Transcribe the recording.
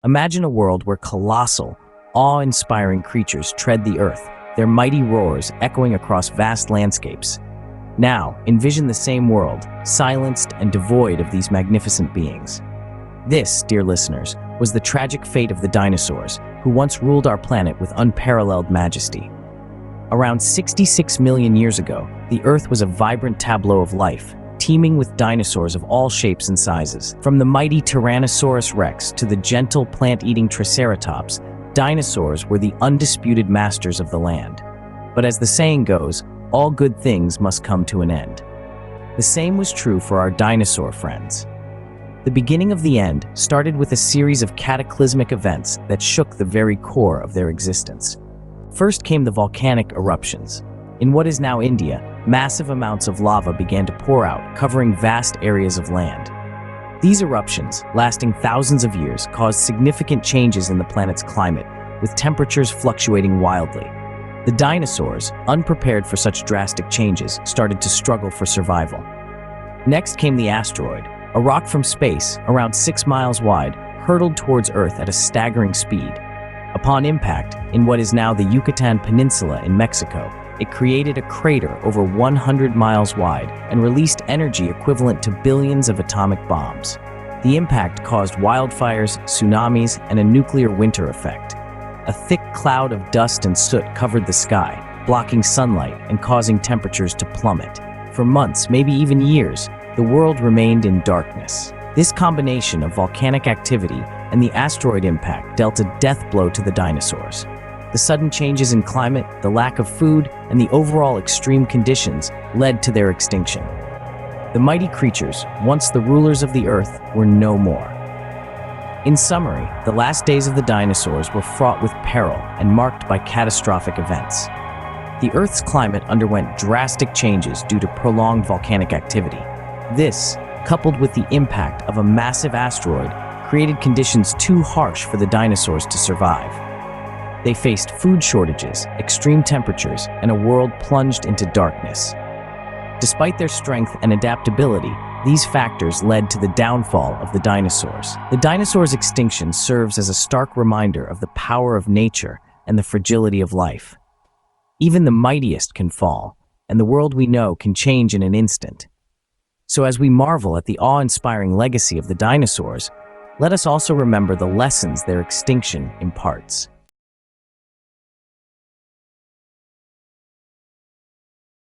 Imagine a world where colossal, awe-inspiring creatures tread the earth, their mighty roars echoing across vast landscapes. Now, envision the same world, silenced and devoid of these magnificent beings. This, dear listeners, was the tragic fate of the dinosaurs, who once ruled our planet with unparalleled majesty. Around 66 million years ago, the Earth was a vibrant tableau of life, teeming with dinosaurs of all shapes and sizes. From the mighty Tyrannosaurus rex to the gentle plant-eating Triceratops, dinosaurs were the undisputed masters of the land. But as the saying goes, all good things must come to an end. The same was true for our dinosaur friends. The beginning of the end started with a series of cataclysmic events that shook the very core of their existence. First came the volcanic eruptions. In what is now India, massive amounts of lava began to pour out, covering vast areas of land. These eruptions, lasting thousands of years, caused significant changes in the planet's climate, with temperatures fluctuating wildly. The dinosaurs, unprepared for such drastic changes, started to struggle for survival. Next came the asteroid. A rock from space, around 6 miles wide, hurtled towards Earth at a staggering speed. Upon impact, in what is now the Yucatan Peninsula in Mexico, it created a crater over 100 miles wide and released energy equivalent to billions of atomic bombs. The impact caused wildfires, tsunamis, and a nuclear winter effect. A thick cloud of dust and soot covered the sky, blocking sunlight and causing temperatures to plummet. For months, maybe even years, the world remained in darkness. This combination of volcanic activity and the asteroid impact dealt a death blow to the dinosaurs. The sudden changes in climate, the lack of food, and the overall extreme conditions led to their extinction. The mighty creatures, once the rulers of the earth, were no more. In summary, the last days of the dinosaurs were fraught with peril and marked by catastrophic events. The Earth's climate underwent drastic changes due to prolonged volcanic activity. This, coupled with the impact of a massive asteroid, created conditions too harsh for the dinosaurs to survive. They faced food shortages, extreme temperatures, and a world plunged into darkness. Despite their strength and adaptability, these factors led to the downfall of the dinosaurs. The dinosaurs' extinction serves as a stark reminder of the power of nature and the fragility of life. Even the mightiest can fall, and the world we know can change in an instant. So as we marvel at the awe-inspiring legacy of the dinosaurs, let us also remember the lessons their extinction imparts.